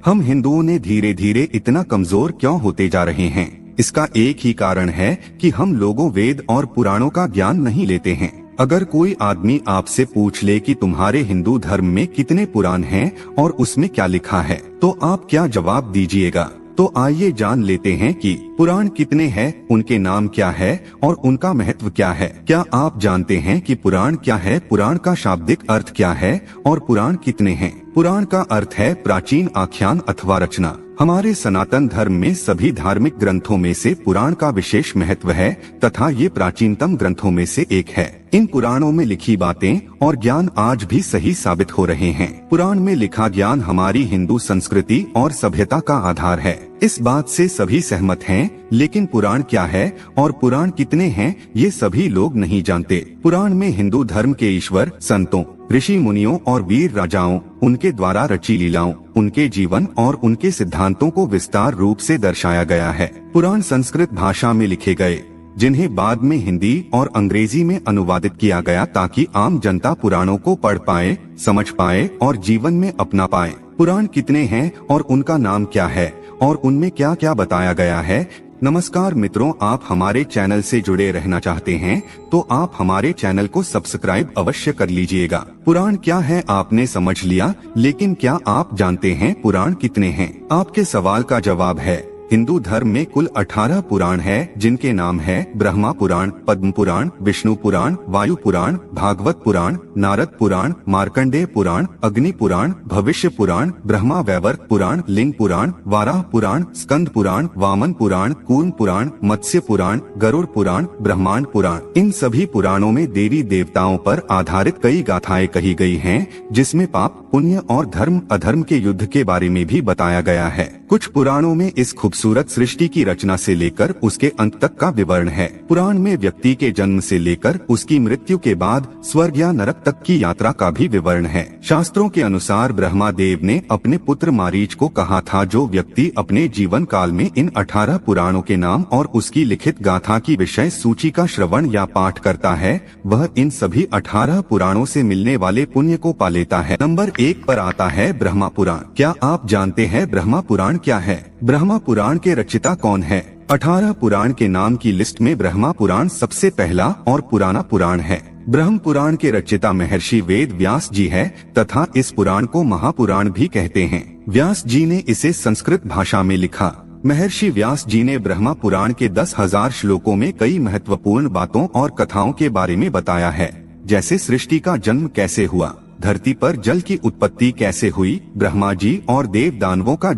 हम हिंदुओं ने धीरे धीरे इतना कमजोर क्यों होते जा रहे हैं? इसका एक ही कारण है कि हम लोगों वेद और पुराणों का ज्ञान नहीं लेते हैं। अगर कोई आदमी आपसे पूछ ले कि तुम्हारे हिंदू धर्म में कितने पुराण हैं और उसमें क्या लिखा है, तो आप क्या जवाब दीजिएगा? तो आइए जान लेते हैं कि पुराण कितने हैं, उनके नाम क्या है और उनका महत्व क्या है। क्या आप जानते हैं कि पुराण क्या है, पुराण का शाब्दिक अर्थ क्या है और पुराण कितने हैं? पुराण का अर्थ है प्राचीन आख्यान अथवा रचना। हमारे सनातन धर्म में सभी धार्मिक ग्रंथों में से पुराण का विशेष महत्व है तथा ये प्राचीनतम ग्रंथों में से एक है। इन पुराणों में लिखी बातें और ज्ञान आज भी सही साबित हो रहे हैं। पुराण में लिखा ज्ञान हमारी हिंदू संस्कृति और सभ्यता का आधार है। इस बात से सभी सहमत हैं, लेकिन पुराण क्या है और पुराण कितने हैं ये सभी लोग नहीं जानते। पुराण में हिंदू धर्म के ईश्वर, संतों, ऋषि मुनियों और वीर राजाओं, उनके द्वारा रची लीलाओं, उनके जीवन और उनके सिद्धांतों को विस्तार रूप से दर्शाया गया है। पुराण संस्कृत भाषा में लिखे गए, जिन्हें बाद में हिंदी और अंग्रेजी में अनुवादित किया गया ताकि आम जनता पुराणों को पढ़ पाए, समझ पाए और जीवन में अपना पाए। पुराण कितने हैं और उनका नाम क्या है और उनमें क्या क्या बताया गया है? नमस्कार मित्रों, आप हमारे चैनल से जुड़े रहना चाहते हैं तो आप हमारे चैनल को सब्सक्राइब अवश्य कर लीजिएगा। पुराण क्या है आपने समझ लिया, लेकिन क्या आप जानते हैं पुराण कितने हैं? आपके सवाल का जवाब है, हिंदू धर्म में कुल 18 पुराण है, जिनके नाम है ब्रह्मा पुराण, पद्म पुराण, विष्णु पुराण, वायु पुराण, भागवत पुराण, नारद पुराण, मार्कंडेय पुराण, अग्नि पुराण, भविष्य पुराण, ब्रह्मा वैवर्त पुराण, लिंग पुराण, वाराह पुराण, स्कंद पुराण, वामन पुराण, कूर्म पुराण, मत्स्य पुराण, गरुड़ पुराण, ब्रह्मांड पुराण। इन सभी पुराणों में देवी देवताओं पर आधारित कई गाथाएं कही गई हैं, जिसमें पाप, पुण्य और धर्म अधर्म के युद्ध के बारे में भी बताया गया है। कुछ पुराणों में इस खूबसूरत सृष्टि की रचना से लेकर उसके अंत तक का विवरण है। पुराण में व्यक्ति के जन्म से लेकर उसकी मृत्यु के बाद स्वर्ग या नरक तक की यात्रा का भी विवरण है। शास्त्रों के अनुसार ब्रह्मा देव ने अपने पुत्र मारीच को कहा था, जो व्यक्ति अपने जीवन काल में इन 18 पुराणों के नाम और उसकी लिखित गाथा की विषय सूची का श्रवण या पाठ करता है, वह इन सभी 18 पुराणों से मिलने वाले पुण्य को पा लेता है। नंबर 1 पर आता है ब्रह्मा पुराण। क्या आप जानते हैं ब्रह्मा पुराण क्या है? ब्रह्मा पुराण के रचयिता कौन है? 18 पुराण के नाम की लिस्ट में ब्रह्मा पुराण सबसे पहला और पुराना पुराण है। ब्रह्म पुराण के रचयिता महर्षि वेद व्यास जी है तथा इस पुराण को महापुराण भी कहते हैं। व्यास जी ने इसे संस्कृत भाषा में लिखा। महर्षि व्यास जी ने ब्रह्मा पुराण के 10,000 श्लोकों में कई महत्वपूर्ण बातों और कथाओं के बारे में बताया है, जैसे सृष्टि का जन्म कैसे हुआ, धरती पर जल की उत्पत्ति कैसे हुई, ब्रह्मा जी और देव दानवों का